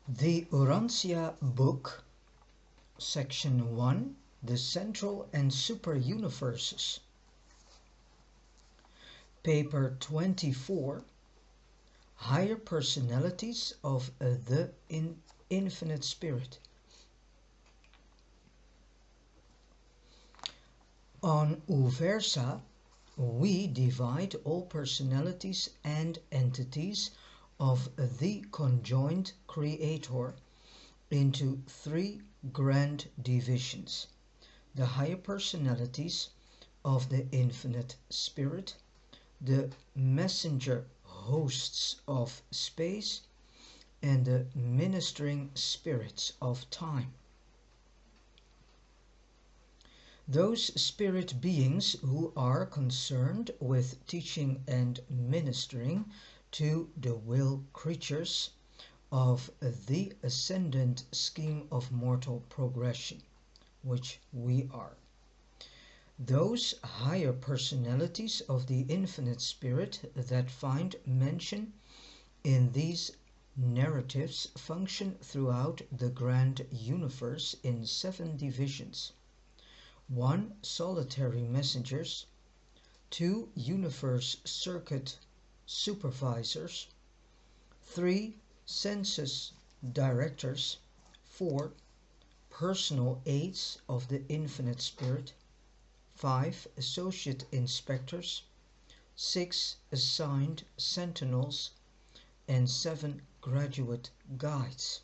The Urantia book, section 1, the central and super universes. Paper 24, higher personalities of the infinite spirit. On UVERSA, we divide all personalities and entities of the Conjoint Creator into three grand divisions: the higher personalities of the infinite spirit, the messenger hosts of space, and the ministering spirits of time. Those spirit beings who are concerned with teaching and ministering to the will creatures of the ascendant scheme of mortal progression, which we are. Those higher personalities of the infinite spirit that find mention in these narratives function throughout the grand universe in 7 divisions: 1. Solitary messengers, 2. Universe circuit supervisors, 3. Census Directors, 4. Personal aides of the infinite spirit, 5. Associate inspectors, 6. Assigned sentinels, and 7. Graduate guides.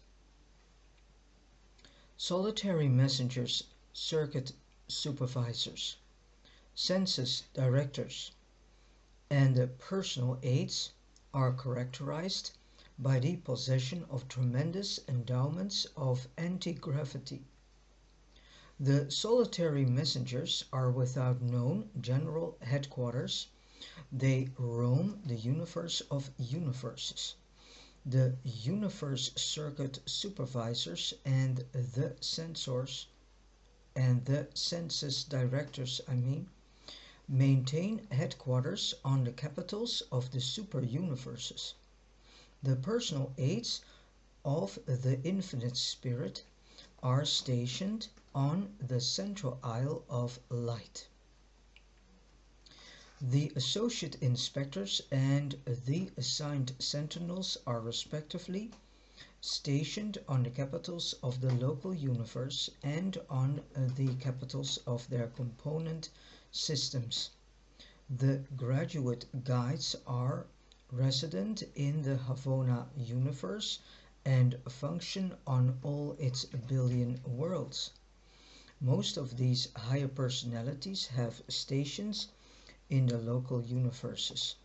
Solitary messengers, circuit supervisors, census directors, and the personal aides are characterized by the possession of tremendous endowments of anti-gravity. The solitary messengers are without known general headquarters. They roam the universe of universes. The universe circuit supervisors and the censors and the census directors, maintain headquarters on the capitals of the super universes. The personal aides of the infinite spirit are stationed on the central isle of light. The associate inspectors and the assigned sentinels are respectively stationed on the capitals of the local universe and on the capitals of their component systems. The graduate guides are resident in the Havona universe and function on all its billion worlds. Most of these higher personalities have stations in the local universes,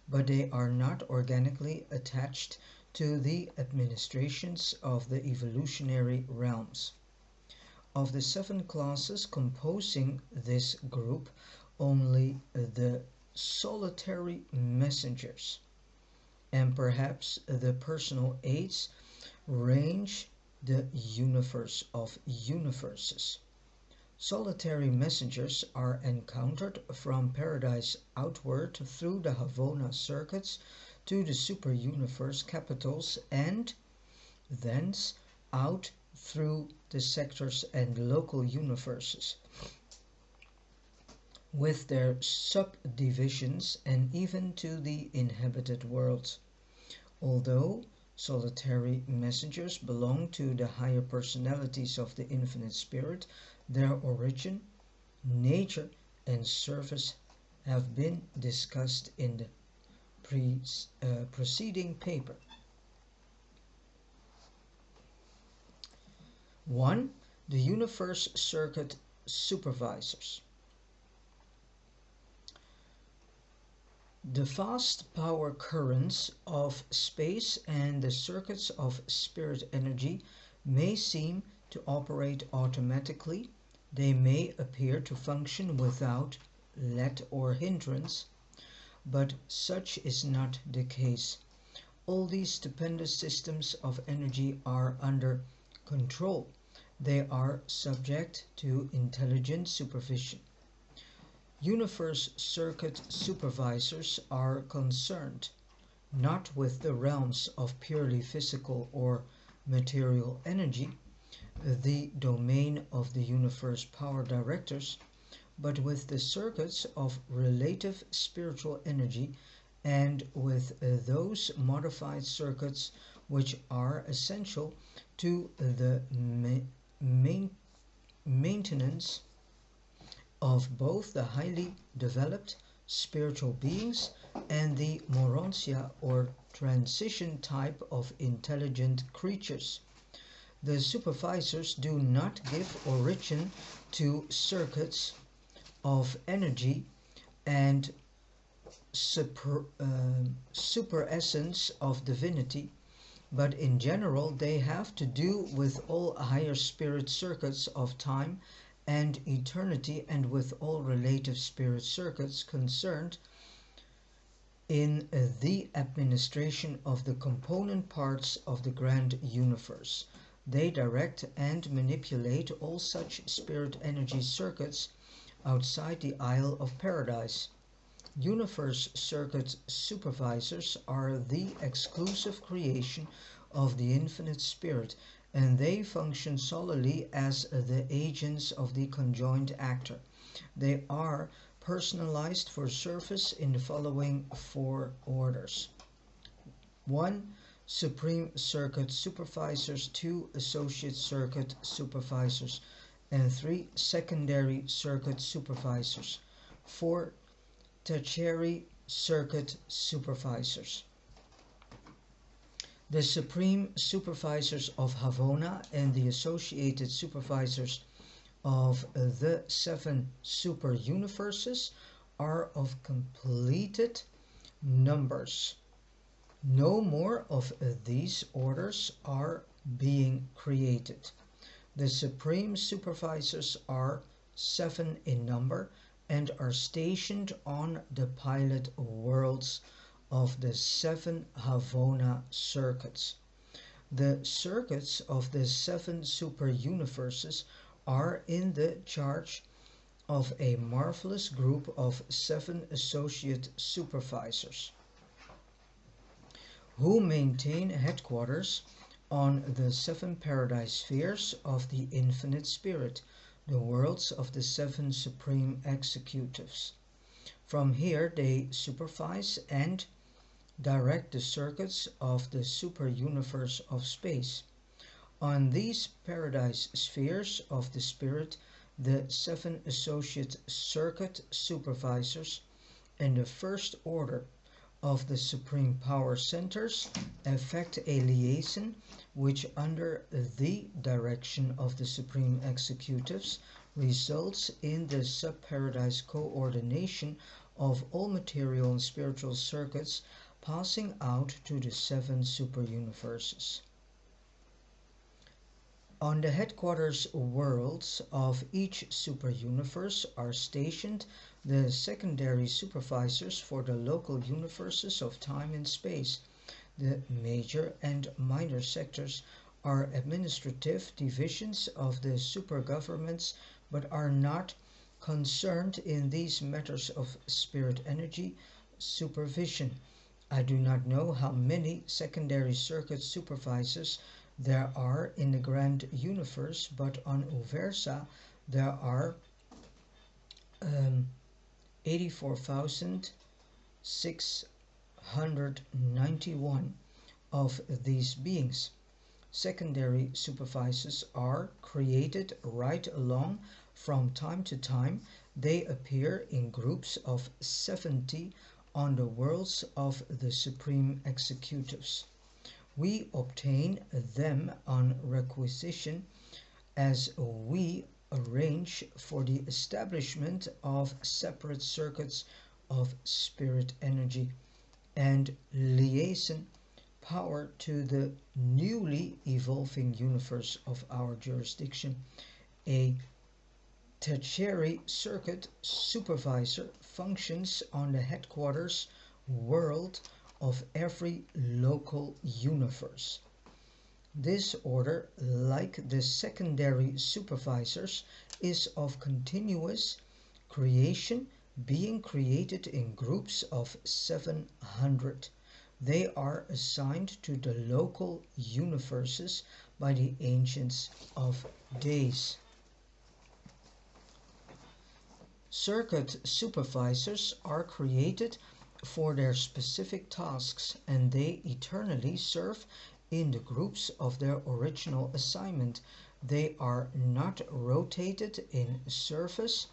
but they are not organically attached to the administrations of the evolutionary realms. Of the 7 classes composing this group, only the solitary messengers and perhaps the personal aides range the universe of universes. Solitary messengers are encountered from paradise outward through the Havona circuits to the super universe capitals and thence out through the sectors and local universes with their subdivisions and even to the inhabited worlds. Although solitary messengers belong to the higher personalities of the infinite spirit, their origin, nature, and service have been discussed in the preceding paper. 1. The universe circuit supervisors. The vast power currents of space and the circuits of spirit energy may seem to operate automatically. They may appear to function without let or hindrance, but such is not the case. All these stupendous systems of energy are under control. They are subject to intelligent supervision. Universe circuit supervisors are concerned not with the realms of purely physical or material energy, the domain of the universe power directors, but with the circuits of relative spiritual energy and with those modified circuits which are essential to the maintenance of both the highly developed spiritual beings and the morontia or transition type of intelligent creatures. The supervisors do not give origin to circuits of energy and super essence of divinity, but in general they have to do with all higher spirit circuits of time and eternity and with all relative spirit circuits concerned in the administration of the component parts of the grand universe. They direct and manipulate all such spirit energy circuits outside the Isle of Paradise. Universe circuit supervisors are the exclusive creation of the infinite spirit, and they function solely as the agents of the conjoint actor. They are personalized for service in the following four orders. 1. Supreme Circuit Supervisors, 2. Associate Circuit Supervisors, and 3. Secondary Circuit Supervisors, 4. Tertiary Circuit Supervisors. The Supreme Supervisors of Havona and the Associated Supervisors of the 7 Super Universes are of completed numbers. No more of these orders are being created. The Supreme Supervisors are 7 in number and are stationed on the pilot worlds of the 7 Havona circuits. The circuits of the 7 super universes are in the charge of a marvelous group of 7 associate supervisors who maintain headquarters on the 7 paradise spheres of the infinite spirit, the worlds of the 7 supreme executives. From here they supervise and direct the circuits of the super universe of space. On these paradise spheres of the spirit, the 7 associate circuit supervisors and the first order of the supreme power centers effect a liaison which, under the direction of the supreme executives, results in the sub-paradise coordination of all material and spiritual circuits passing out to the 7 super universes. On the headquarters worlds of each super universe are stationed the secondary supervisors for the local universes of time and space. The major and minor sectors are administrative divisions of the super governments, but are not concerned in these matters of spirit energy supervision. I do not know how many secondary circuit supervisors there are in the grand universe, but on UVERSA there are 84,691 of these beings. Secondary supervisors are created right along from time to time. They appear in groups of 70 on the worlds of the supreme executives. We obtain them on requisition as we arrange for the establishment of separate circuits of spirit energy and liaison power to the newly evolving universe of our jurisdiction. A tertiary circuit supervisor functions on the headquarters world of every local universe. This order, like the secondary supervisors, is of continuous creation, being created in groups of 700. They are assigned to the local universes by the Ancients of Days. Circuit supervisors are created for their specific tasks, and they eternally serve in the groups of their original assignment. They are not rotated in service,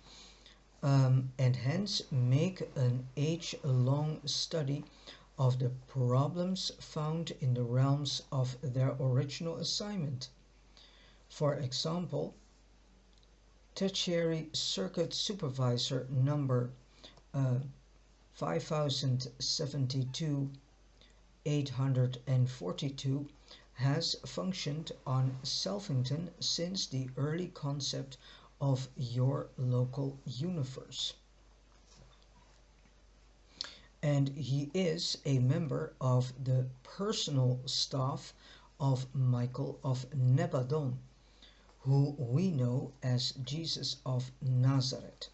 and hence make an age-long study of the problems found in the realms of their original assignment. For example, Tertiary Circuit Supervisor number 5072 842 has functioned on Selfington since the early concept of your local universe. And he is a member of the personal staff of Michael of Nebadon, who we know as Jesus of Nazareth.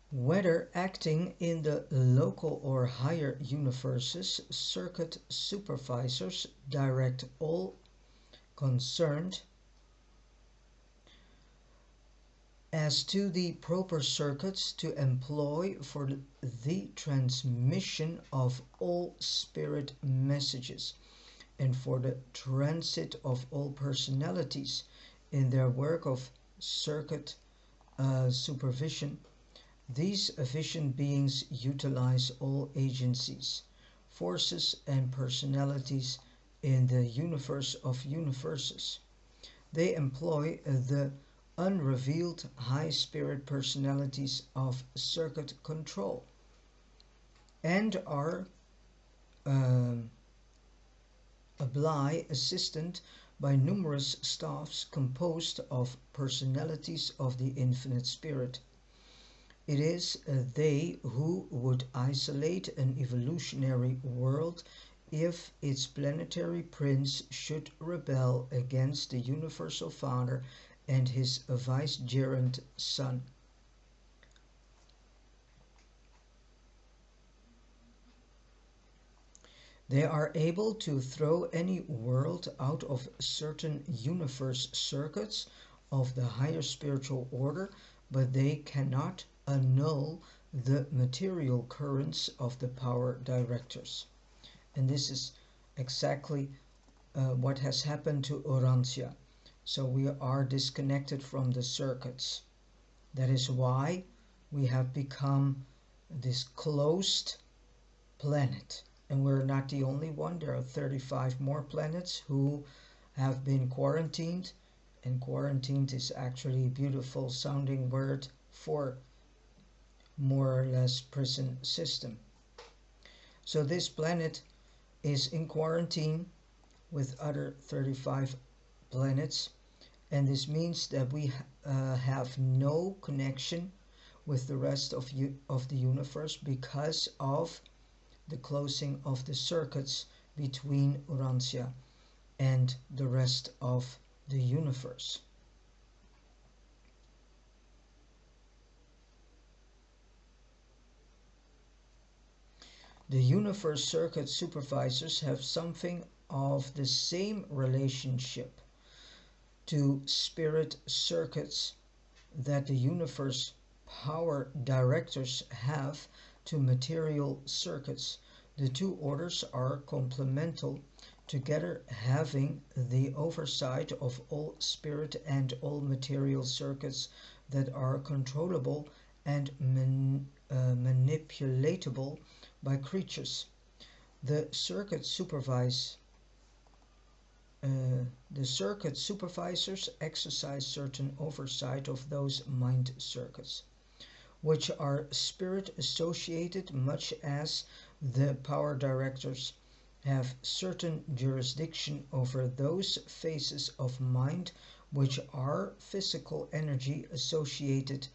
Whether acting in the local or higher universes, circuit supervisors direct all concerned as to the proper circuits to employ for the transmission of all spirit messages and for the transit of all personalities in their work of circuit supervision. These efficient beings utilize all agencies, forces and personalities in the universe of universes. They employ the unrevealed high spirit personalities of circuit control and are assisted by numerous staffs composed of personalities of the infinite spirit. It is they who would isolate an evolutionary world if its planetary prince should rebel against the universal father and his vicegerent son. They are able to throw any world out of certain universe circuits of the higher spiritual order, but they cannot annul the material currents of the power directors. And this is exactly what has happened to Urantia. So we are disconnected from the circuits. That is why we have become this closed planet. And we're not the only one. There are 35 more planets who have been quarantined. And quarantined is actually a beautiful sounding word for more or less prison system. So this planet is in quarantine with other 35 planets, and this means that we have no connection with the rest of the universe because of the closing of the circuits between Urantia and the rest of the universe. The universe circuit supervisors have something of the same relationship to spirit circuits that the universe power directors have to material circuits. The two orders are complemental, together having the oversight of all spirit and all material circuits that are controllable and manipulatable by creatures. The circuit supervisors exercise certain oversight of those mind circuits, which are spirit associated, much as the power directors have certain jurisdiction over those phases of mind which are physical energy associated,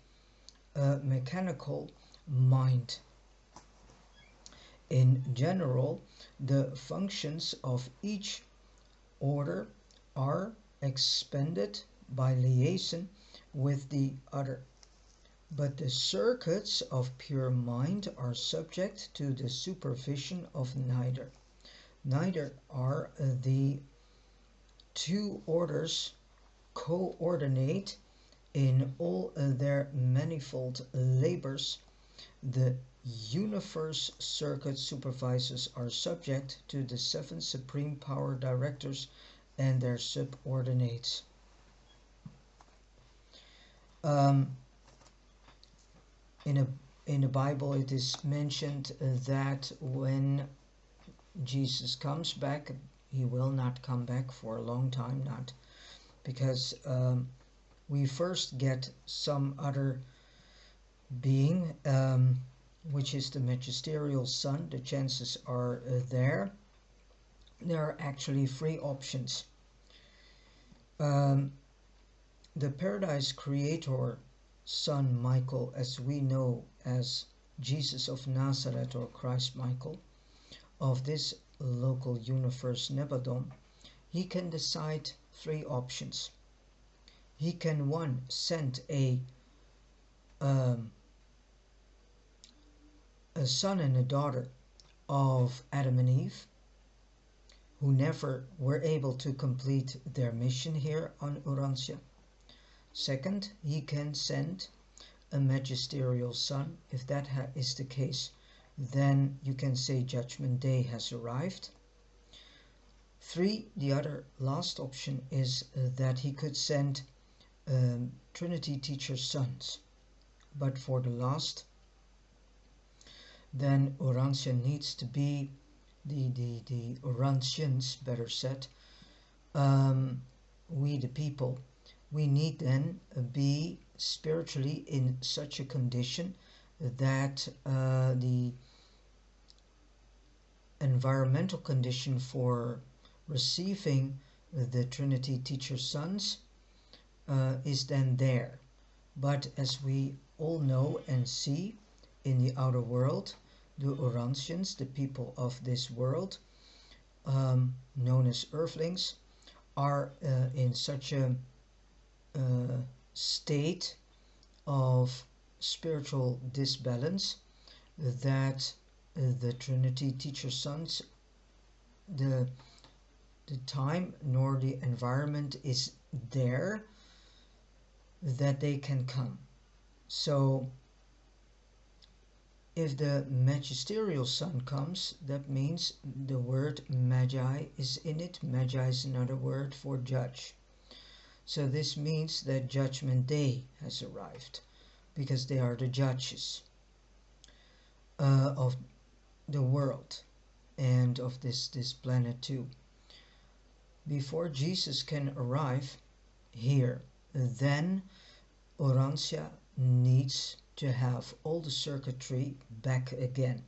mechanical mind. In general, the functions of each order are expended by liaison with the other. But the circuits of pure mind are subject to the supervision of neither. Neither are the two orders coordinate in all their manifold labors. The universe circuit supervisors are subject to the 7 supreme power directors and their subordinates. In the Bible it is mentioned that when Jesus comes back, he will not come back for a long time, not because we first get some other being, which is the magisterial son. The chances are there. There are actually 3 options. The Paradise Creator son Michael, as we know as Jesus of Nazareth or Christ Michael, of this local universe Nebadon, he can decide 3 options. He can, 1, send a son and a daughter of Adam and Eve who never were able to complete their mission here on Urantia. Second, he can send a magisterial son. If that is the case, then you can say Judgment Day has arrived. 3, the other last option is that he could send Trinity teacher sons. But for the last, then Urantia needs to be the Urantians, better said, we the people, we need then be spiritually in such a condition that the environmental condition for receiving the Trinity teacher sons is then there. But as we all know and see in the outer world, the Urantians, the people of this world, known as earthlings, are in such a state of spiritual disbalance that the Trinity teacher sons, the time nor the environment is there that they can come. So if the magisterial son comes, that means the word magi is in it. Magi is another word for judge. So this means that Judgment Day has arrived, because they are the judges of the world and of this planet too. Before Jesus can arrive here, then Urantia needs to have all the circuitry back again,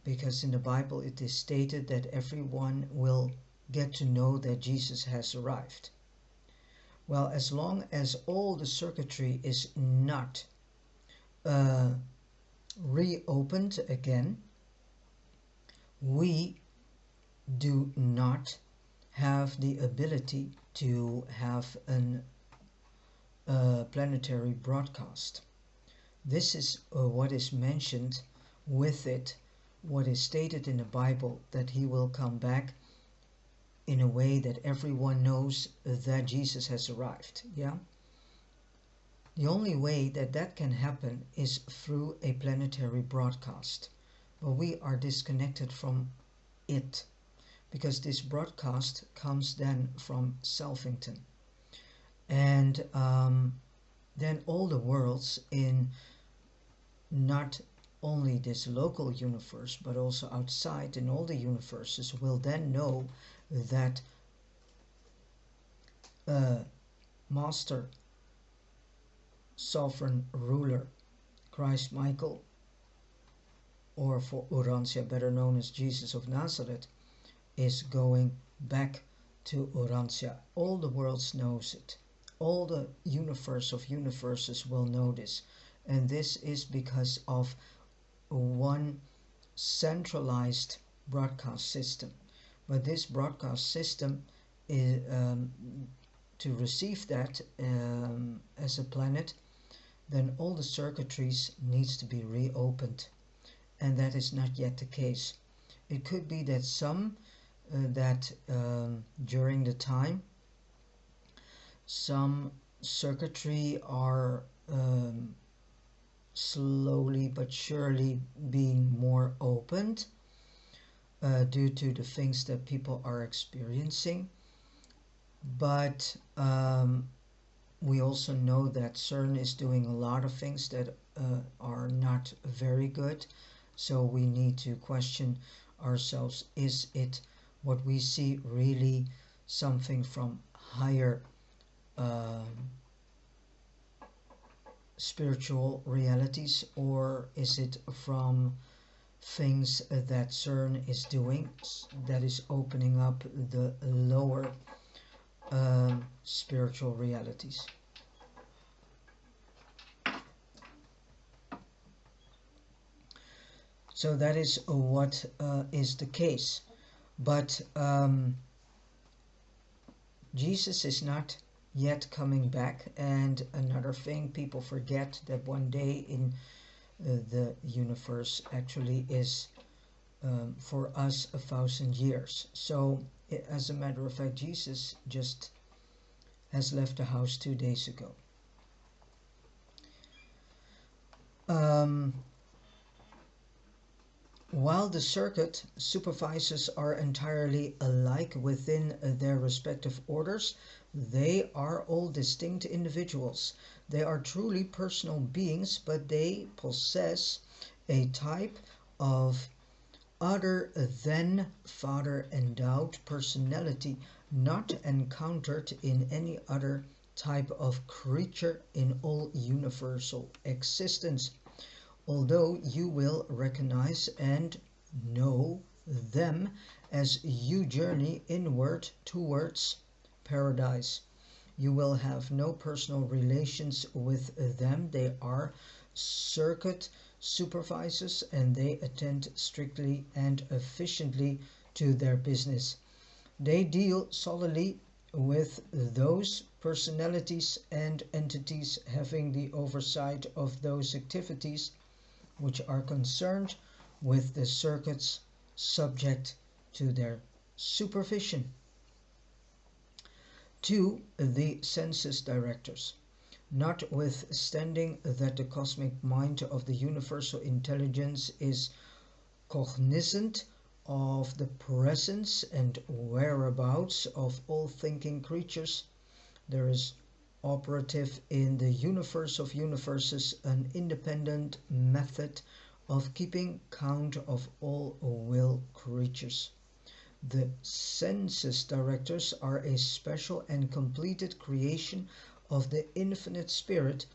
because in the Bible it is stated that everyone will get to know that Jesus has arrived. Well, as long as all the circuitry is not reopened again, we do not have the ability to have an planetary broadcast. This is what is mentioned with it, what is stated in the Bible, that he will come back in a way that everyone knows that Jesus has arrived. Yeah, the only way that that can happen is through a planetary broadcast, but we are disconnected from it, because this broadcast comes then from Selfington, and then all the worlds in not only this local universe but also outside in all the universes will then know that Master, Sovereign Ruler, Christ Michael, or for Urantia better known as Jesus of Nazareth, is going back to Urantia. All the worlds knows it. All the universe of universes will know this. And this is because of one centralized broadcast system. But this broadcast system is, to receive that as a planet, then all the circuitries needs to be reopened, and that is not yet the case. It could be that during the time some circuitry are slowly but surely being more opened due to the things that people are experiencing. But we also know that CERN is doing a lot of things that are not very good. So we need to question ourselves, is it what we see really something from higher spiritual realities, or is it from things that CERN is doing that is opening up the lower spiritual realities? So that is what is the case. But Jesus is not yet coming back, and another thing people forget, that one day in the universe actually is for us 1,000 years. So as a matter of fact, Jesus just has left the house 2 days ago. While the circuit supervisors are entirely alike within their respective orders, they are all distinct individuals. They are truly personal beings, but they possess a type of other than Father endowed personality not encountered in any other type of creature in all universal existence. Although you will recognize and know them as you journey inward towards paradise, you will have no personal relations with them. They are circuit supervisors, and they attend strictly and efficiently to their business. They deal solely with those personalities and entities having the oversight of those activities which are concerned with the circuits subject to their supervision. 2. The Census Directors. Notwithstanding that the cosmic mind of the universal intelligence is cognizant of the presence and whereabouts of all thinking creatures, there is operative in the universe of universes an independent method of keeping count of all will creatures. The Census Directors are a special and completed creation of the infinite spirit,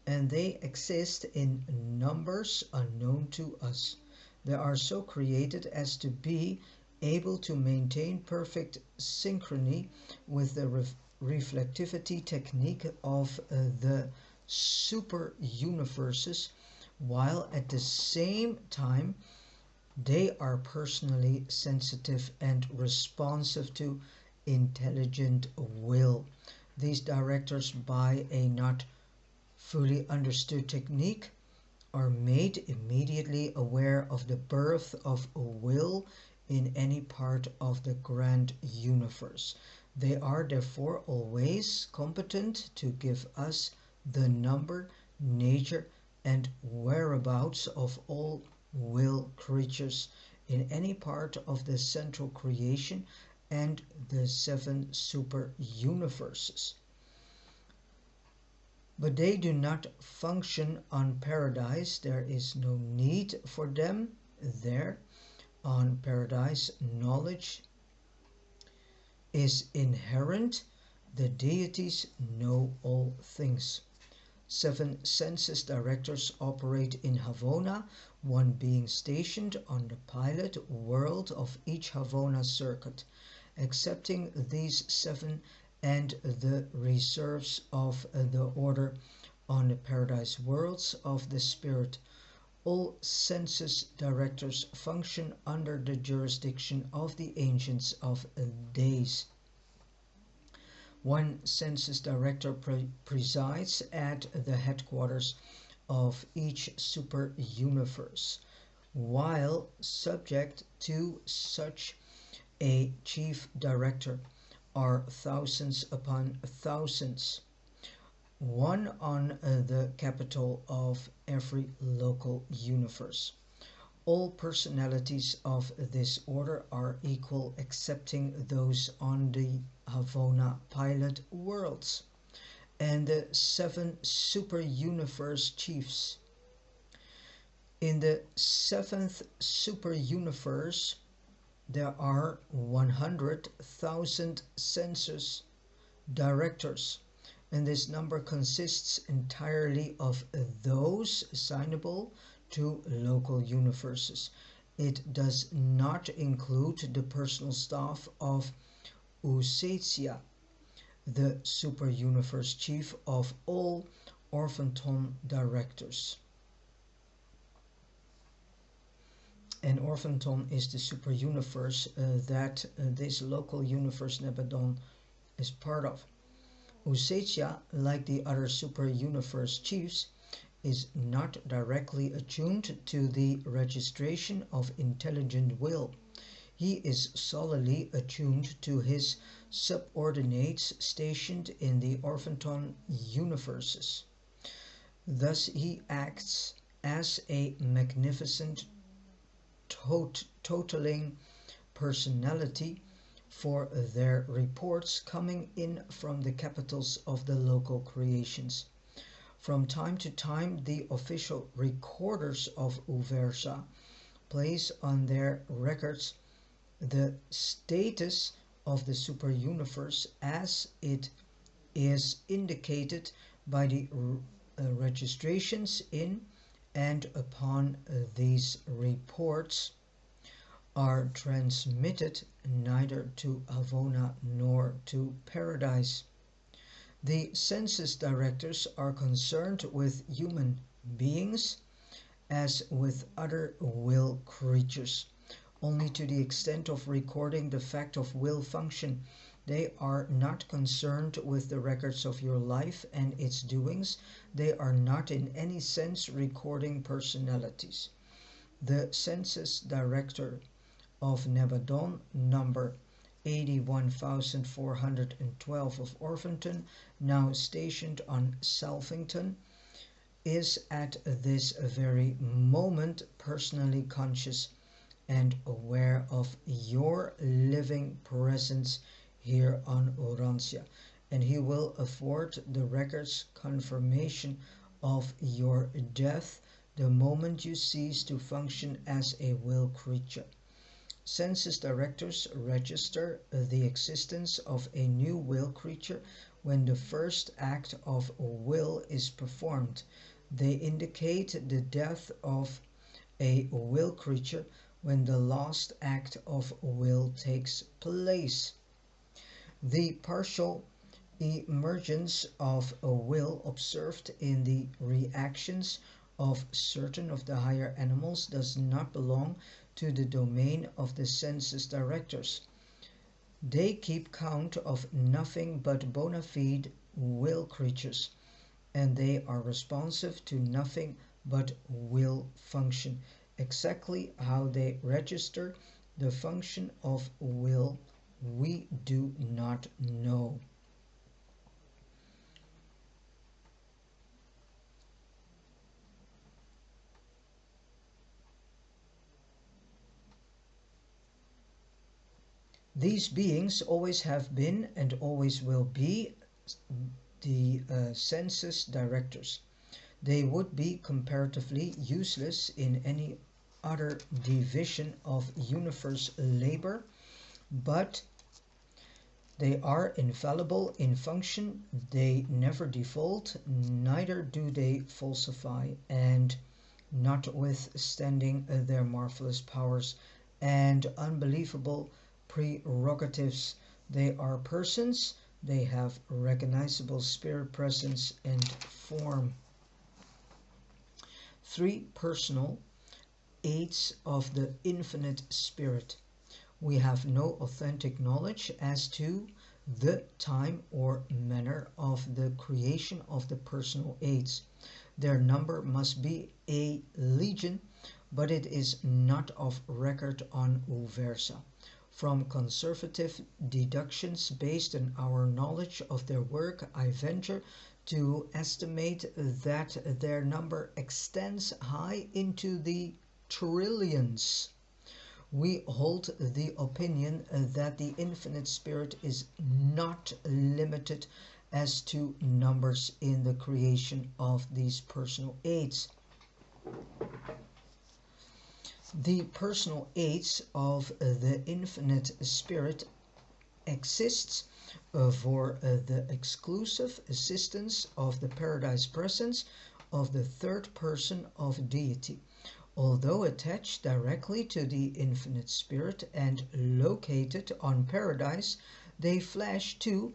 and they exist in numbers unknown to us. They are so created as to be able to maintain perfect synchrony with the reflectivity technique of the super universes, while at the same time they are personally sensitive and responsive to intelligent will. These directors, by a not fully understood technique, are made immediately aware of the birth of a will in any part of the grand universe. They are therefore always competent to give us the number, nature, and whereabouts of all will creatures in any part of the central creation and the 7 super universes. But they do not function on paradise. There is no need for them there. On paradise, knowledge is inherent. The deities know all things. 7 Census Directors operate in Havona, one being stationed on the pilot world of each Havona circuit. Accepting these 7 and the reserves of the order on the paradise worlds of the spirit, all Census Directors function under the jurisdiction of the Ancients of Days. One census director presides at the headquarters of each super universe, while subject to such a chief director are thousands upon thousands, one on the capital of every local universe. All personalities of this order are equal excepting those on the Havona pilot worlds and the 7 super universe chiefs. In the 7th super universe there are 100,000 census directors, and this number consists entirely of those assignable to local universes. It does not include the personal staff of UVERSA, the super universe chief of all Orphanton directors. And Orphanton is the super universe that this local universe Nebadon is part of. UVERSA, like the other super universe chiefs, is not directly attuned to the registration of intelligent will. He is solely attuned to his subordinates stationed in the Orphanton universes. Thus he acts as a magnificent totaling personality for their reports coming in from the capitals of the local creations. From time to time the official recorders of UVERSA place on their records the status of the super universe as it is indicated by the registrations in and upon these reports are transmitted neither to Havona nor to Paradise. The census directors are concerned with human beings as with other will creatures, only to the extent of recording the fact of will function. They are not concerned with the records of your life and its doings. They are not in any sense recording personalities. The census director of Nebadon, number 81,412 of Orphanton, now stationed on Salvington, is at this very moment personally conscious and aware of your living presence here on Urantia, and he will afford the records confirmation of your death the moment you cease to function as a will creature. Census directors register the existence of a new will creature when the first act of will is performed. They indicate the death of a will creature when the last act of will takes place. The partial emergence of a will observed in the reactions of certain of the higher animals does not belong to the domain of the census directors. They keep count of nothing but bona fide will creatures, and they are responsive to nothing but will function. Exactly how they register the function of will we do not know. These beings always have been and always will be the census directors. They would be comparatively useless in any other division of universe labor, but they are infallible in function. They never default, neither do they falsify, and notwithstanding their marvelous powers and unbelievable prerogatives, they are persons. They have recognizable spirit presence and form. 3 personal aids of the infinite spirit. We have no authentic knowledge as to the time or manner of the creation of the personal aids. Their number must be a legion, but it is not of record on UVERSA. From conservative deductions based on our knowledge of their work, I venture to estimate that their number extends high into the trillions. We hold the opinion that the infinite spirit is not limited as to numbers in the creation of these personal aids. The personal aids of the infinite spirit exists for the exclusive assistance of the paradise presence of the third person of deity. Although attached directly to the infinite spirit and located on paradise, they flash to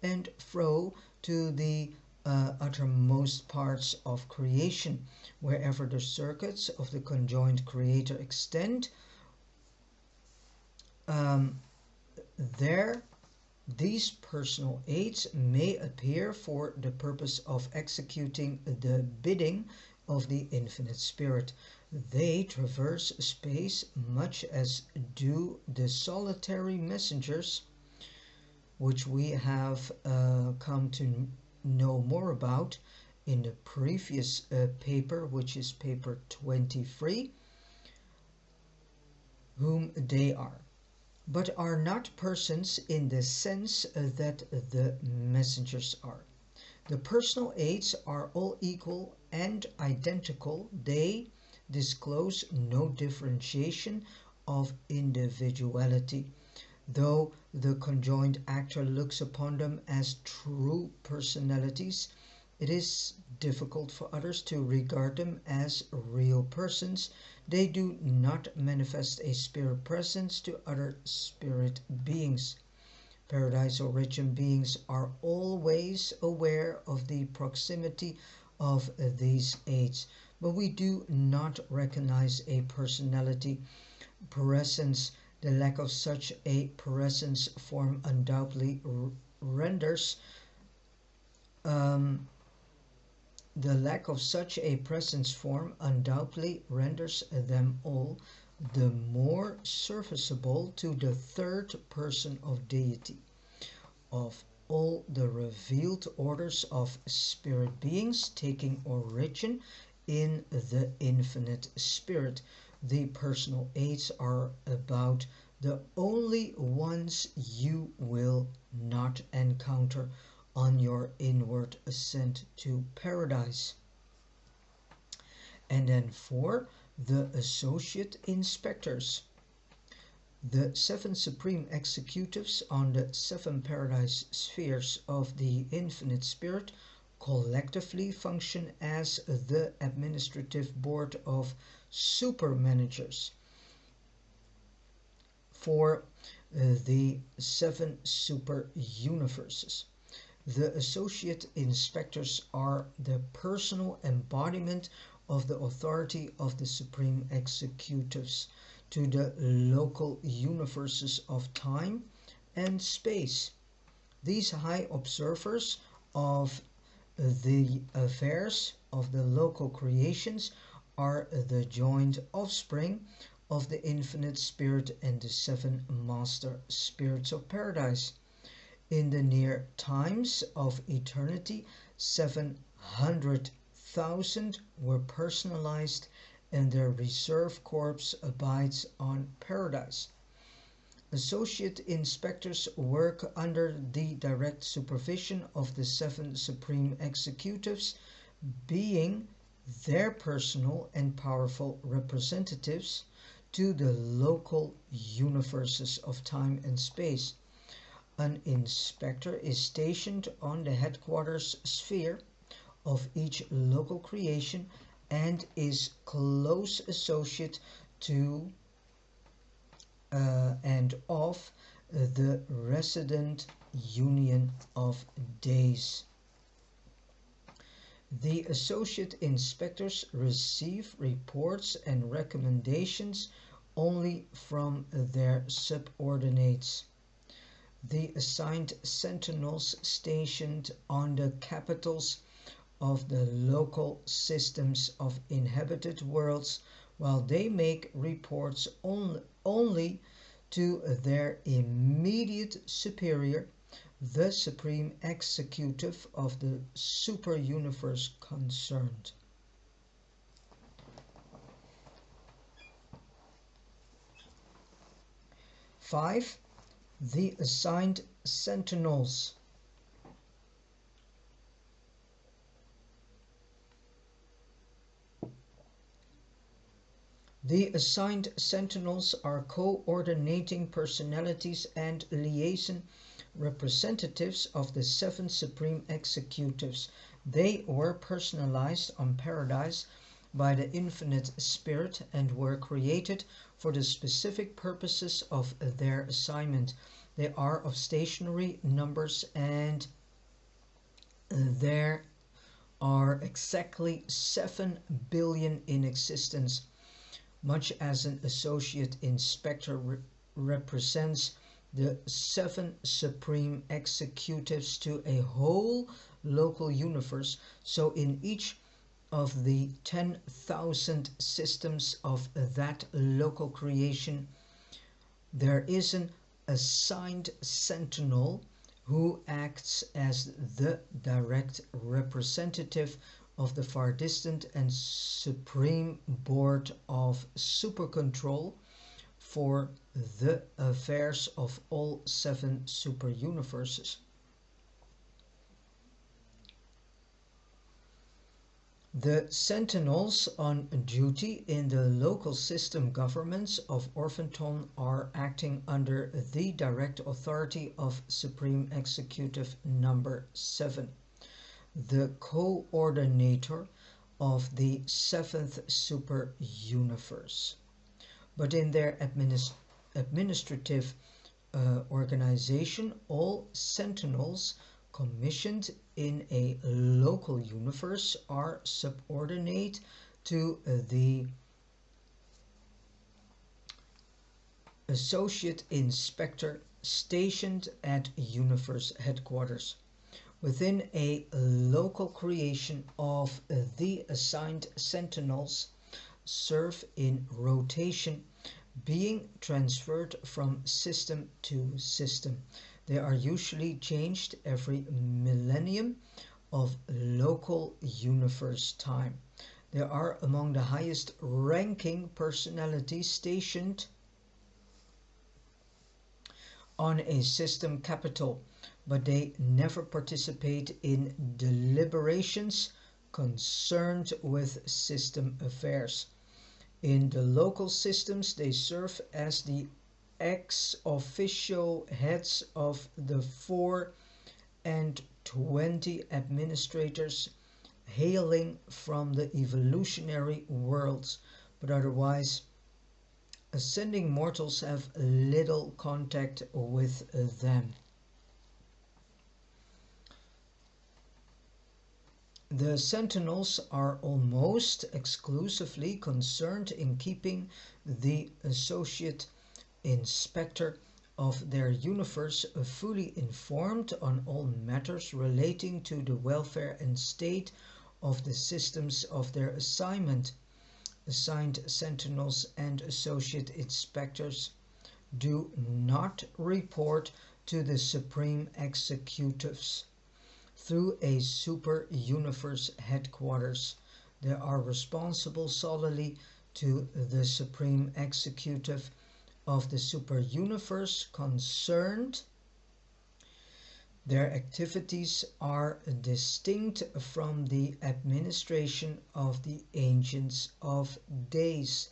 and fro to the uttermost parts of creation, wherever the circuits of the conjoint creator extend. There these personal aids may appear for the purpose of executing the bidding of the infinite spirit. They traverse space much as do the solitary messengers, which we have come to know more about in the previous paper, which is paper 23, whom they are, but are not persons in the sense that the messengers are. The personal aids are all equal and identical. They disclose no differentiation of individuality. Though the conjoined actor looks upon them as true personalities, it is difficult for others to regard them as real persons. They do not manifest a spirit presence to other spirit beings. Paradise origin beings are always aware of the proximity of these aids, but we do not recognize a personality presence. The lack of such a presence form undoubtedly renders them all the more serviceable to the third person of deity. Of all the revealed orders of spirit beings taking origin in the infinite spirit, the personal aids are about the only ones you will not encounter on your inward ascent to paradise. And then 4, the associate inspectors. The 7 supreme executives on the 7 paradise spheres of the infinite spirit collectively function as the administrative board of super managers for the 7 super universes. The associate inspectors are the personal embodiment of the authority of the supreme executives to the local universes of time and space. These high observers of the affairs of the local creations are the joint offspring of the infinite spirit and the 7 master spirits of paradise. In the near times of eternity, 700,000 were personalized, and their reserve corps abides on paradise. Associate inspectors work under the direct supervision of the 7 supreme executives, being their personal and powerful representatives to the local universes of time and space. An inspector is stationed on the headquarters sphere of each local creation and is close associate to and of the resident union of days. The associate inspectors receive reports and recommendations only from their subordinates. the assigned sentinels stationed on the capitals of the local systems of inhabited worlds, while they make reports only to their immediate superior, the supreme executive of the super universe concerned. Five, the assigned sentinels. The assigned sentinels are coordinating personalities and liaison representatives of the seven supreme executives. They were personalized on Paradise by the infinite spirit and were created for the specific purposes of their assignment. They are of stationary numbers, and there are exactly 7 billion in existence. Much as an associate inspector represents the 7 supreme executives to a whole local universe, so in each of the 10,000 systems of that local creation, there is an assigned sentinel who acts as the direct representative of the far distant and supreme board of super control for the affairs of all 7 super universes. The Sentinels on duty in the local system governments of Orphanton are acting under the direct authority of Supreme Executive Number 7, the coordinator of the 7th super universe. But in their administrative organization, all Sentinels commissioned in a local universe are subordinate to the associate inspector stationed at universe headquarters. Within a local creation of the assigned sentinels serve in rotation, being transferred from system to system. They are usually changed every millennium of local universe time. They are among the highest ranking personalities stationed on a system capital, but they never participate in deliberations concerned with system affairs. In the local systems, they serve as the ex officio heads of the 4 and 20 administrators hailing from the evolutionary worlds, but otherwise ascending mortals have little contact with them. The Sentinels are almost exclusively concerned in keeping the associate inspector of their universe fully informed on all matters relating to the welfare and state of the systems of their assignment. Assigned sentinels and associate inspectors do not report to the supreme executives through a super universe headquarters. They are responsible solely to the supreme executive of the super universe concerned. Their activities are distinct from the administration of the Ancients of Days.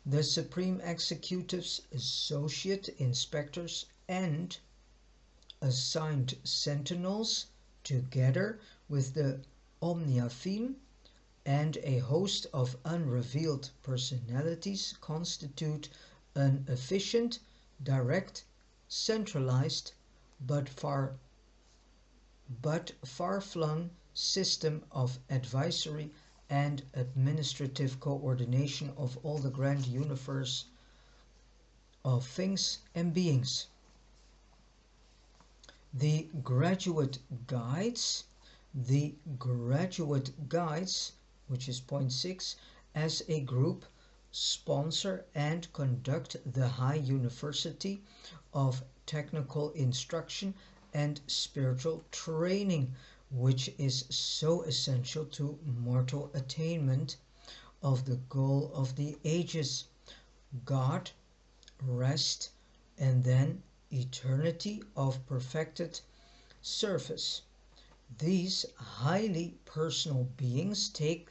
The supreme executives, associate inspectors, and assigned sentinels, together with the Omniafim and a host of unrevealed personalities, constitute an efficient, direct, centralized, but far-flung system of advisory and administrative coordination of all the grand universe of things and beings. The graduate guides, which is point 6, as a group sponsor and conduct the High University of Technical Instruction and Spiritual Training, which is so essential to mortal attainment of the goal of the ages, God, rest, and then eternity of perfected service. These highly personal beings take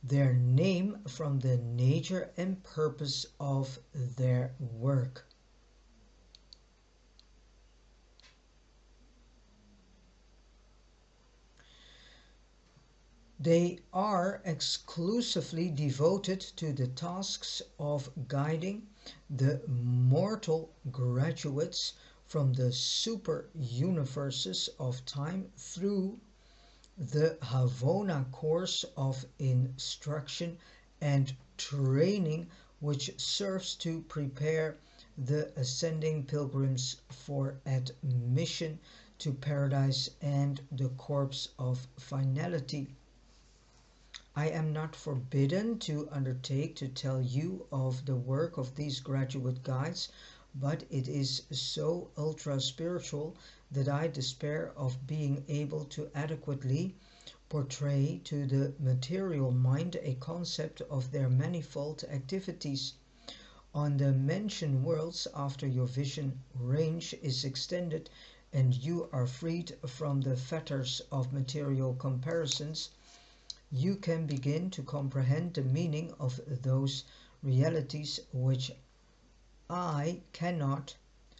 their name from the nature and purpose of their work. They are exclusively devoted to the tasks of guiding the mortal graduates from the super universes of time through the Havona course of instruction and training, which serves to prepare the ascending pilgrims for admission to paradise and the corpse of finality. I am not forbidden to undertake to tell you of the work of these graduate guides, but it is so ultra-spiritual that I despair of being able to adequately portray to the material mind a concept of their manifold activities. On the mentioned worlds, after your vision range is extended and you are freed from the fetters of material comparisons, you can begin to comprehend the meaning of those realities which I cannot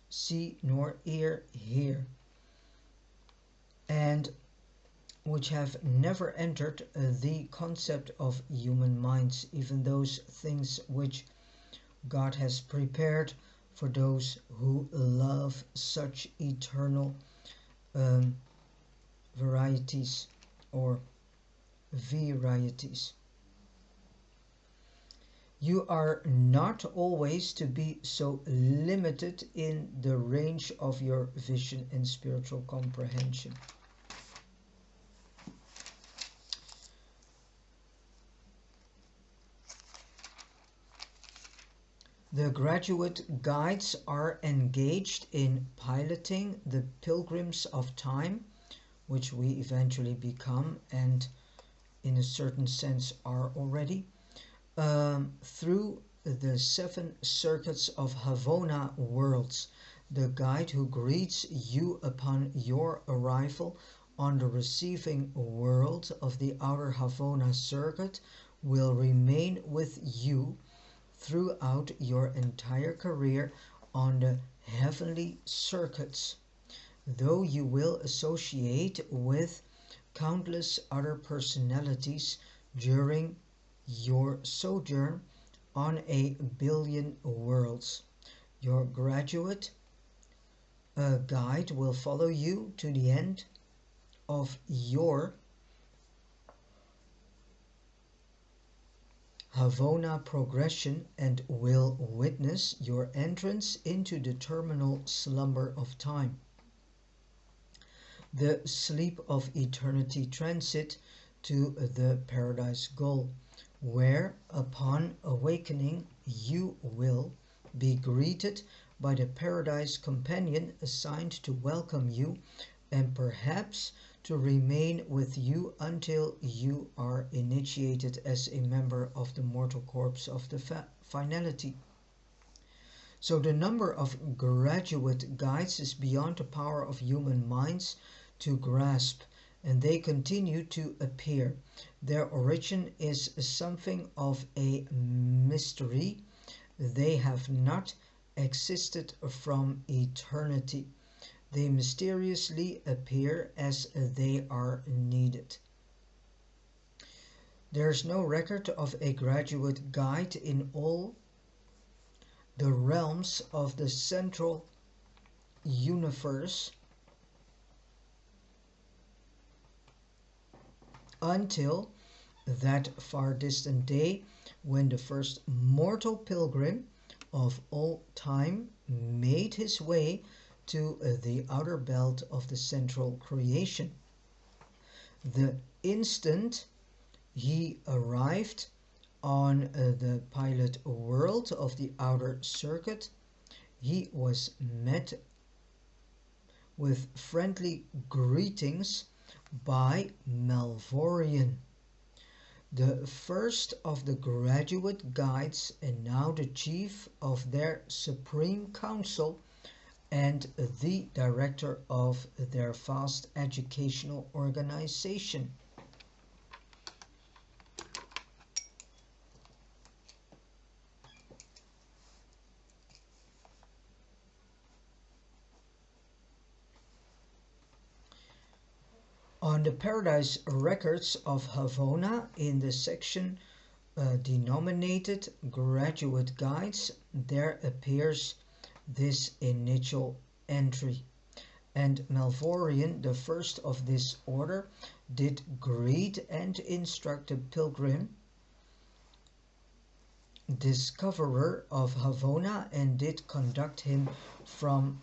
see nor hear, and which have never entered the concept of human minds, even those things which God has prepared for those who love such eternal varieties or varieties. You are not always to be so limited in the range of your vision and spiritual comprehension. The graduate guides are engaged in piloting the pilgrims of time, which we eventually become and in a certain sense are already, through the 7 circuits of Havona worlds. The guide who greets you upon your arrival on the receiving world of the outer Havona circuit will remain with you throughout your entire career on the heavenly circuits, though you will associate with countless other personalities during your sojourn on a billion worlds. Your graduate guide will follow you to the end of your Havona progression and will witness your entrance into the terminal slumber of time, the sleep of eternity transit to the paradise goal, where upon awakening you will be greeted by the paradise companion assigned to welcome you and perhaps to remain with you until you are initiated as a member of the mortal corpse of the finality. So the number of graduate guides is beyond the power of human minds to grasp, and they continue to appear. Their origin is something of a mystery. They have not existed from eternity. They mysteriously appear as they are needed. There is no record of a graduate guide in all the realms of the central universe until that far distant day when the first mortal pilgrim of all time made his way to the outer belt of the central creation. The instant he arrived on the pilot world of the outer circuit, he was met with friendly greetings by Malvorian, the first of the graduate guides and now the chief of their Supreme Council and the director of their vast educational organization. On the Paradise Records of Havona, in the section denominated Graduate Guides, there appears this initial entry. And Malvorian, the first of this order, did greet and instruct the pilgrim, discoverer of Havona, and did conduct him from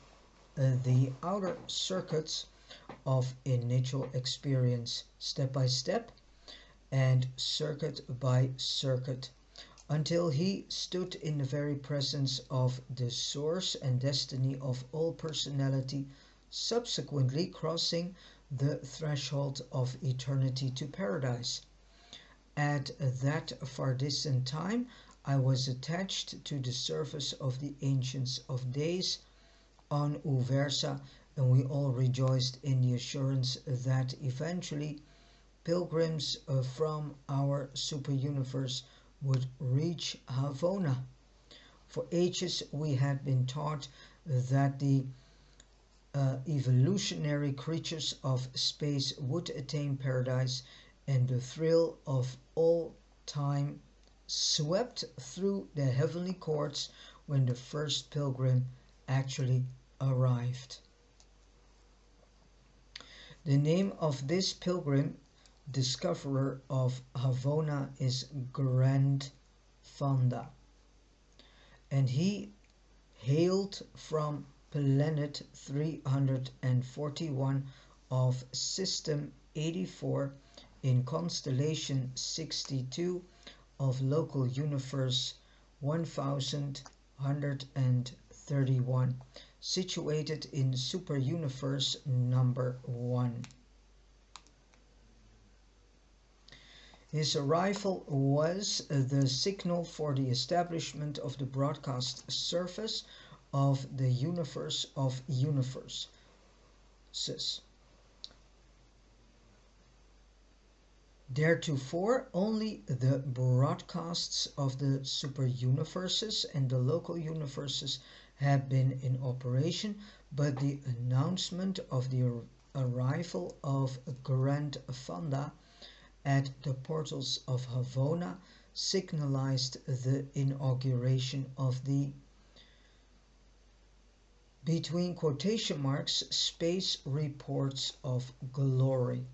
the outer circuits of initial experience, step by step and circuit by circuit, until he stood in the very presence of the source and destiny of all personality, subsequently crossing the threshold of eternity to paradise. At that far distant time, I was attached to the service of the Ancients of Days on UVERSA, and we all rejoiced in the assurance that eventually pilgrims from our super universe would reach Havona. For ages we had been taught that the evolutionary creatures of space would attain paradise, and the thrill of all time swept through the heavenly courts when the first pilgrim actually arrived. The name of this pilgrim, discoverer of Havona, is Grand Vanda, and he hailed from planet 341 of system 84 in constellation 62 of local universe 1131, situated in super universe number 1. His arrival was the signal for the establishment of the broadcast service of the universe of universes. Theretofore, only the broadcasts of the super universes and the local universes had been in operation, but the announcement of the arrival of Grand Vanda at the portals of Havona signalized the inauguration of the, between quotation marks, space reports of glory,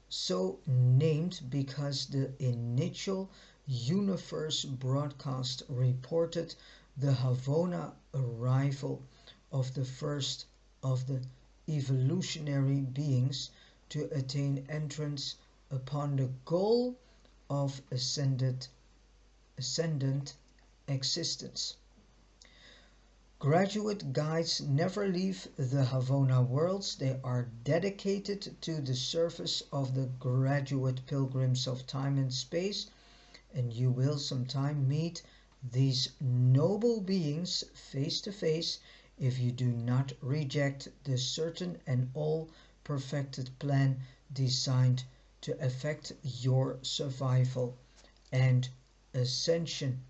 so named because the initial universe broadcast reported the Havona arrival of the first of the evolutionary beings to attain entrance upon the goal of ascendant existence. Graduate guides never leave the Havona worlds. They are dedicated to the service of the graduate pilgrims of time and space, and you will sometime meet these noble beings face to face if you do not reject the certain and all perfected plan designed to effect your survival and ascension.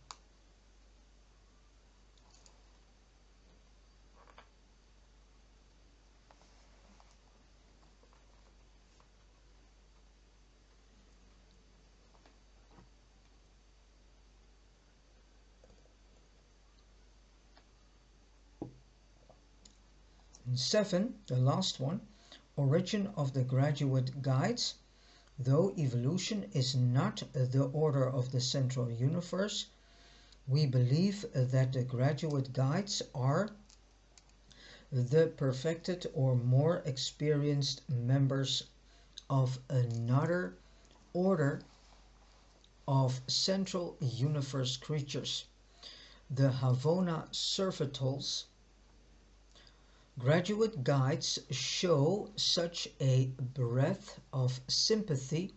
And 7, the last one, origin of the graduate guides. Though evolution is not the order of the central universe, we believe that the graduate guides are the perfected or more experienced members of another order of central universe creatures, the Havona Servitals. Graduate guides show such a breadth of sympathy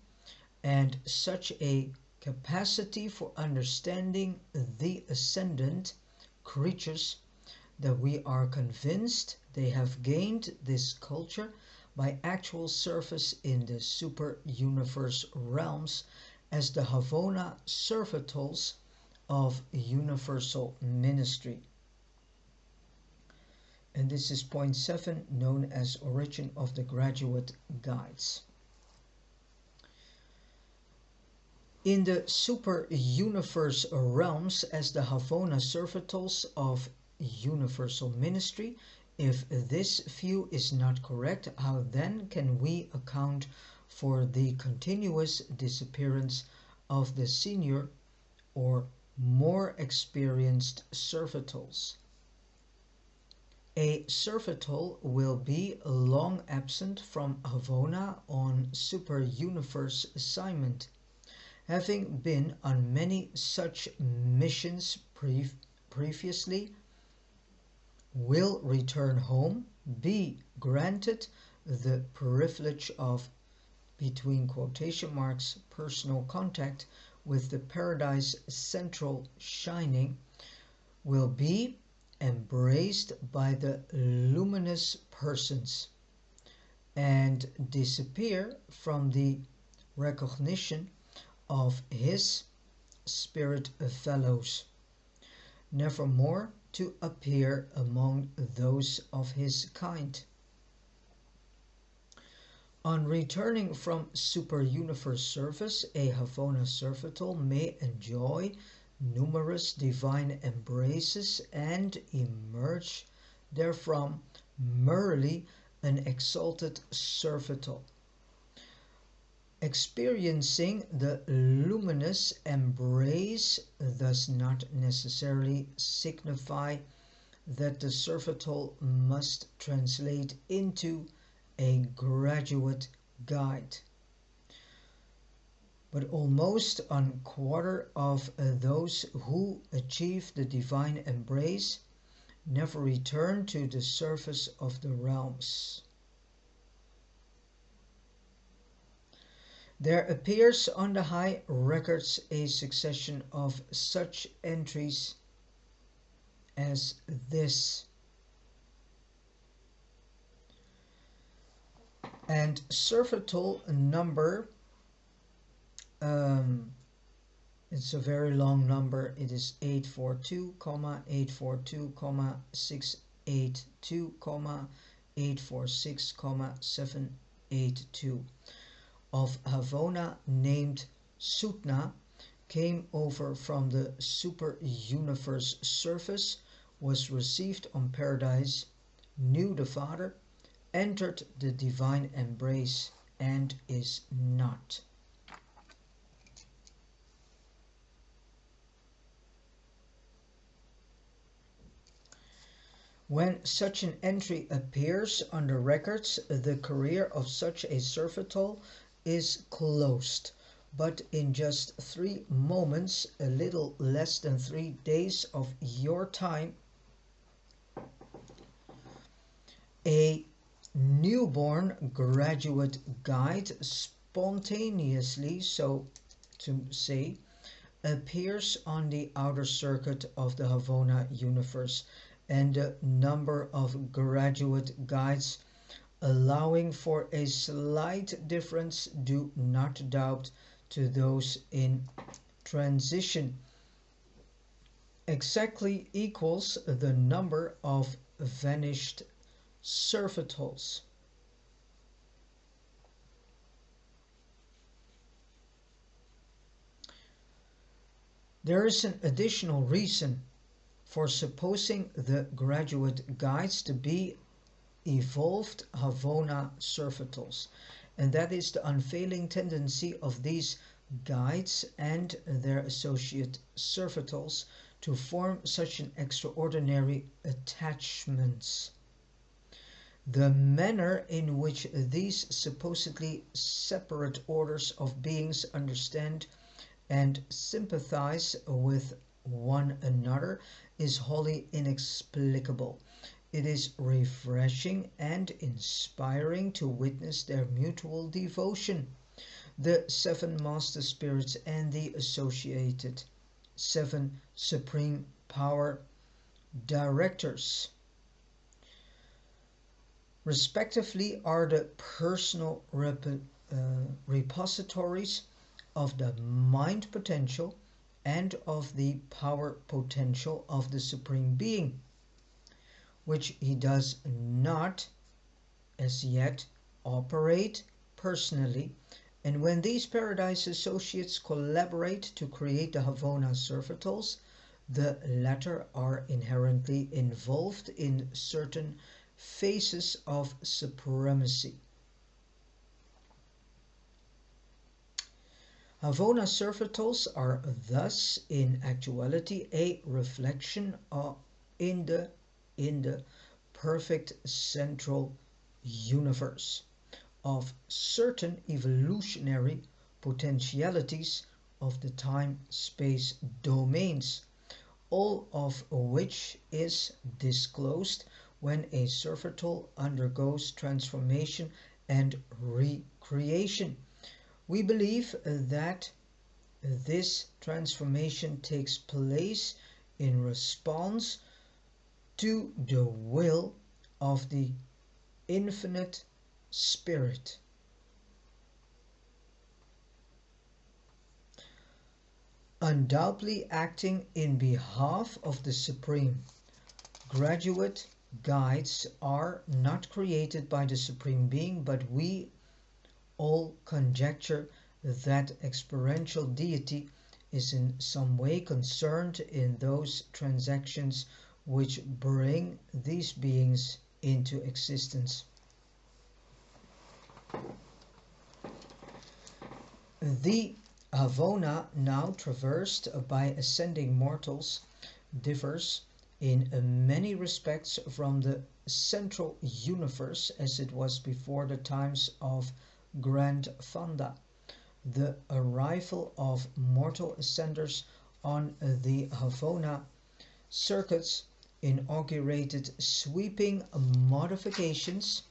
and such a capacity for understanding the ascendant creatures that we are convinced they have gained this culture by actual service in the super-universe realms as the Havona Servitals of Universal Ministry. And this is point 7, known as Origin of the Graduate Guides. In the super-universe realms as the Havona Servitals of Universal Ministry, if this view is not correct, how then can we account for the continuous disappearance of the senior or more experienced servitals? A servital will be long absent from Havona on super-universe assignment, having been on many such missions previously, will return home, be granted the privilege of, between quotation marks, personal contact with the paradise central shining, will be embraced by the luminous persons, and disappear from the recognition of his spirit fellows, nevermore to appear among those of his kind. On returning from super-universe service, a Havona Servital may enjoy numerous divine embraces and emerge therefrom merely an exalted servital. Experiencing the luminous embrace does not necessarily signify that the servital must translate into a graduate guide. But almost a quarter of those who achieve the divine embrace never return to the surface of the realms. There appears on the high records a succession of such entries as this. And servital number, it's a very long number. It is 842, 842, 682, 846, 782. Of Havona named Sutna came over from the super-universe service, was received on paradise, knew the Father, entered the divine embrace, and is not. When such an entry appears on the records, the career of such a servital is closed, but in just 3 moments, a little less than 3 days of your time, a newborn graduate guide spontaneously, so to say, appears on the outer circuit of the Havona universe, and the number of graduate guides allowing for a slight difference, do not doubt, to those in transition, exactly equals the number of vanished servitals. There is an additional reason for supposing the graduate guides to be evolved Havona servitals, and that is the unfailing tendency of these guides and their associate servitals to form such an extraordinary attachments. The manner in which these supposedly separate orders of beings understand and sympathize with one another is wholly inexplicable. It is refreshing and inspiring to witness their mutual devotion. The seven master spirits and the associated seven supreme power directors respectively are the personal repositories of the mind potential and of the power potential of the Supreme Being, which he does not as yet operate personally. And when these Paradise Associates collaborate to create the Havona Servitals, the latter are inherently involved in certain phases of supremacy. Havona Servitals are thus in actuality a reflection in the perfect central universe of certain evolutionary potentialities of the time-space domains, all of which is disclosed when a servitor undergoes transformation and recreation. We believe that this transformation takes place in response to the will of the infinite spirit. Undoubtedly acting in behalf of the Supreme. Graduate guides are not created by the Supreme Being, but we all conjecture that experiential deity is in some way concerned in those transactions which bring these beings into existence. The Havona now traversed by ascending mortals differs in many respects from the central universe as it was before the times of Grand Vanda. The arrival of mortal ascenders on the Havona circuits inaugurated sweeping modifications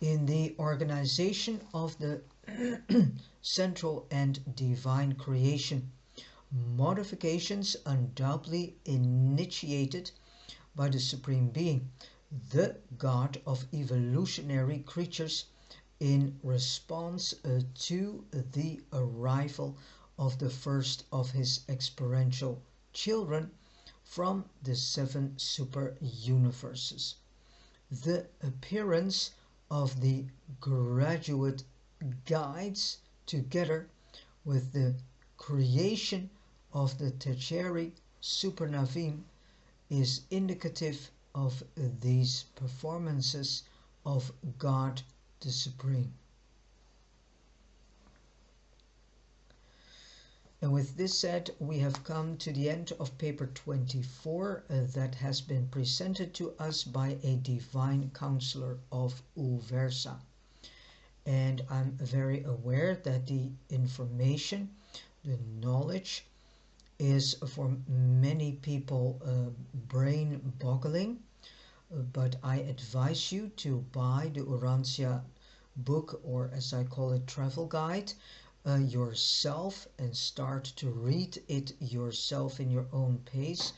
in the organization of the central and divine creation, modifications undoubtedly initiated by the Supreme Being, the God of evolutionary creatures, in response to the arrival of the first of his experiential children from the seven super universes. The appearance of the graduate guides together with the creation of the tertiary supernovae is indicative of these performances of God the Supreme. And with this said, we have come to the end of paper 24 that has been presented to us by a divine counselor of UVERSA. And I'm very aware that the information, the knowledge, is for many people brain-boggling, but I advise you to buy the Urantia book, or as I call it, travel guide, yourself, and start to read it yourself in your own pace,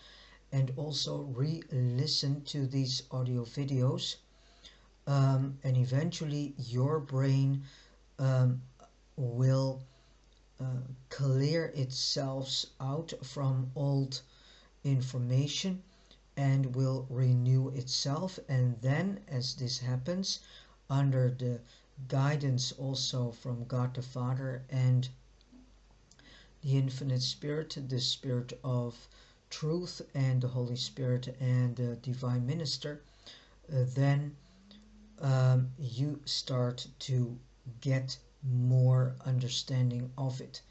and also re-listen to these audio videos, and eventually your brain will clear itself out from old information and will renew itself. And then, as this happens, under the guidance also from God the Father and the Infinite Spirit, the Spirit of Truth, and the Holy Spirit and the Divine Minister, then you start to get more understanding of it.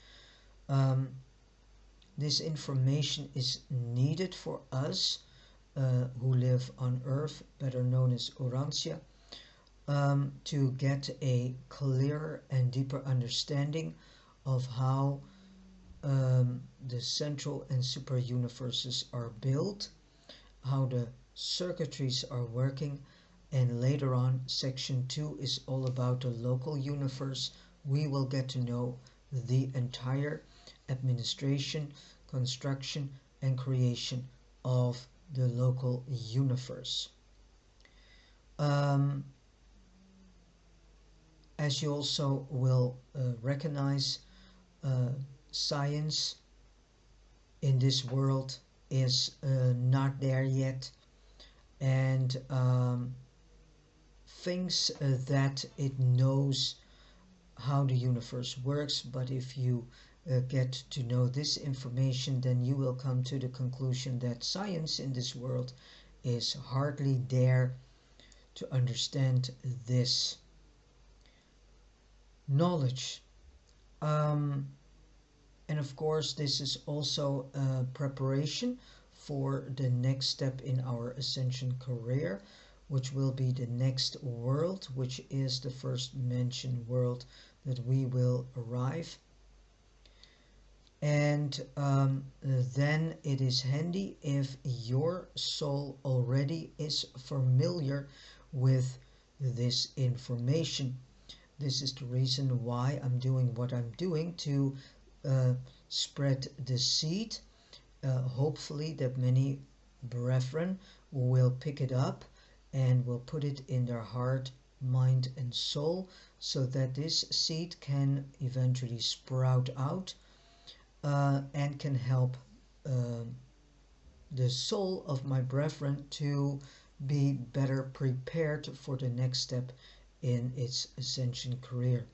This information is needed for us who live on Earth, better known as Urantia, to get a clearer and deeper understanding of how the central and super universes are built, how the circuitries are working, and later on section 2 is all about the local universe. We will get to know the entire administration, construction, and creation of the local universe. As you also will recognize, science in this world is not there yet, and thinks that it knows how the universe works, but if you get to know this information, then you will come to the conclusion that science in this world is hardly there to understand this knowledge. And of course, this is also a preparation for the next step in our ascension career, which will be the next world, which is the first mentioned world that we will arrive. And then it is handy if your soul already is familiar with this information. This is the reason why I'm doing what I'm doing, to spread the seed. Hopefully that many brethren will pick it up and will put it in their heart, mind and soul, so that this seed can eventually sprout out and can help the soul of my brethren to be better prepared for the next step in its ascension career.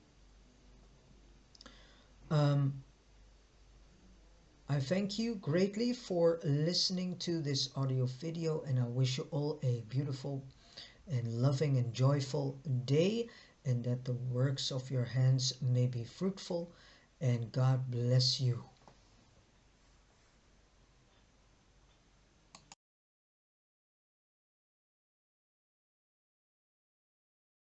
I thank you greatly for listening to this audio video, and I wish you all a beautiful and loving and joyful day, and that the works of your hands may be fruitful, and God bless you.